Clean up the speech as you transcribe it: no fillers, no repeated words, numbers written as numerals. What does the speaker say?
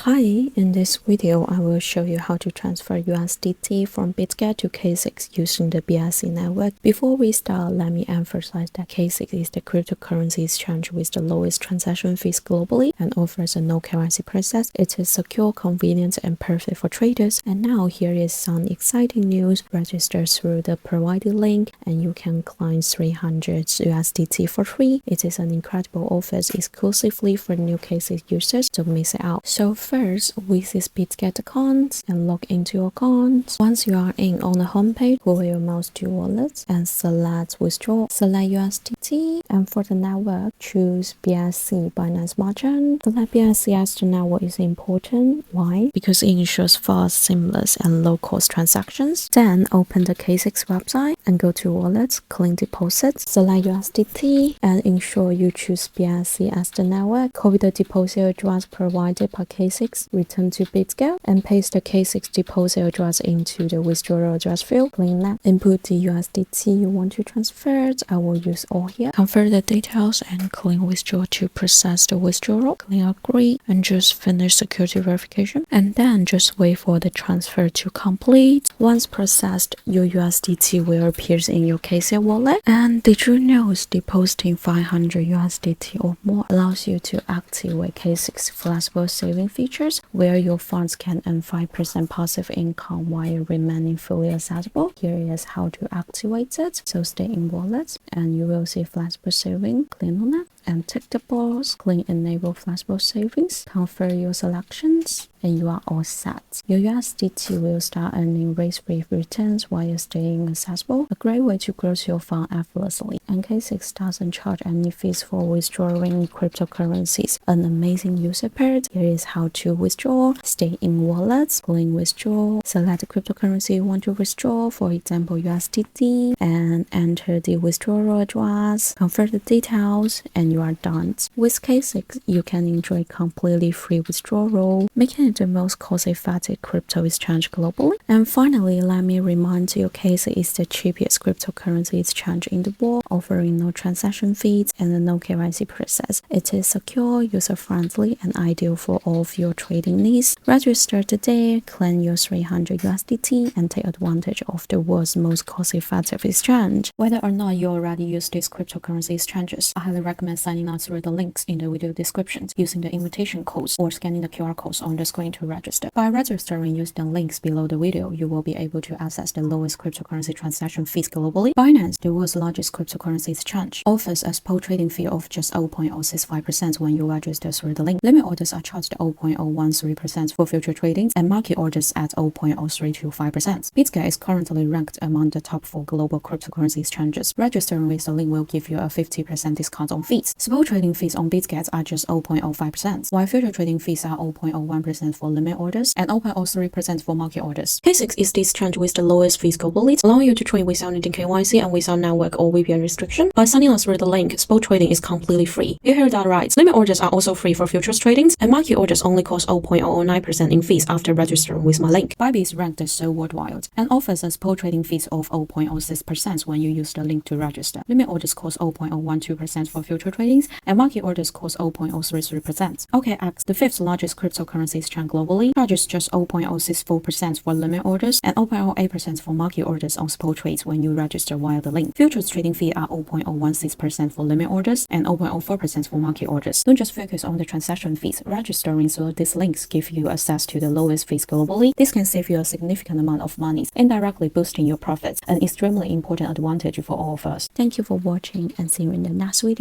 Hi, in this video, I will show you how to transfer USDT from Bitget to KCEX using the BSC network. Before we start, let me emphasize that KCEX is the cryptocurrency exchange with the lowest transaction fees globally and offers a no KYC process. It is secure, convenient, and perfect for traders. And now here is some exciting news. Register through the provided link and you can claim 300 USDT for free. It is an incredible offer exclusively for new KCEX users. Don't miss it out. So first, visit Bitget account and log into your account. Once you are in on the homepage, go your mouse to wallet and select withdraw. Select USDT, and for the network, choose BSC Binance Merchant. Select BSC as the network is important. Why? Because it ensures fast, seamless, and low-cost transactions. Then open the KCEX website and go to Wallet, click Deposit, select USDT, and ensure you choose BSC as the network. Copy the deposit address provided by KCEX, return to Bitget, and paste the KCEX deposit address into the withdrawal address field. Click Next. Input the USDT you want to transfer. I will use all here. Confirm the details and click Withdraw to process the withdrawal. Click Agree and just finish security verification. And then just wait for the transfer to complete. Once processed, your USDT will appear in your KCEX wallet. And did you know depositing 500 USDT or more allows you to activate KCEX flexible saving features where your funds can earn 5% passive income while remaining fully accessible. Here is how to activate it. So stay in wallet and you will see flexible saving. Click on it and tick the box. Click enable flexible savings. Confirm your selections and you are all set. Your USDT will start earning risk-free returns while staying accessible. A great way to grow your fund effortlessly. And KCEX doesn't charge any fees for withdrawing cryptocurrencies. An amazing user part. Here is how to withdraw. Stay in wallets. Click withdraw. Select the cryptocurrency you want to withdraw, for example USDT, and enter the withdrawal address. Confirm the details and you are done. With KCEX, you can enjoy completely free withdrawal, making it the most cost-effective crypto exchange globally. And finally, let me remind you, KCEX is the cheapest cryptocurrency exchange in the world, offering no transaction fees and a no KYC process. It is secure, user-friendly, and ideal for all of your trading needs. Register today, claim your 300 USDT, and take advantage of the world's most cost-effective exchange. Whether or not you already use these cryptocurrency exchanges, I highly recommend signing up through the links in the video description using the invitation codes or scanning the QR codes on the screen to register. By registering using the links below the video, you will be able to access the lowest cryptocurrency transaction fees globally. Binance, the world's largest cryptocurrency exchange, offers a spot trading fee of just 0.065% when you register through the link. Limit orders are charged 0.013% for future tradings and market orders at 0.0325%. Bitget is currently ranked among the top 4 global cryptocurrency exchanges. Registering with the link will give you a 50% discount on fees. Spot trading fees on Bitget are just 0.05%, while future trading fees are 0.01% for limit orders and 0.03% for market orders. KCEX is the exchange with the lowest fees globally, allowing you to trade without needing KYC and without network or VPN restriction. By signing up through the link, spot trading is completely free. You heard that right. Limit orders are also free for futures tradings, and market orders only cost 0.009% in fees after registering with my link. Bybit is ranked so worldwide and offers a spot trading fees of 0.06% when you use the link to register. Limit orders cost 0.012% for future tradings, and market orders cost 0.033%. OKX, the 5th largest cryptocurrency exchange globally, charges just 0.064% for limit orders and 0.08% for market orders on spot trades when you register via the link. Futures trading fee are 0.016% for limit orders and 0.04% for market orders. Don't just focus on the transaction fees. Registering through these links give you access to the lowest fees globally. This can save you a significant amount of money, indirectly boosting your profits, an extremely important advantage for all of us. Thank you for watching and see you in the next video.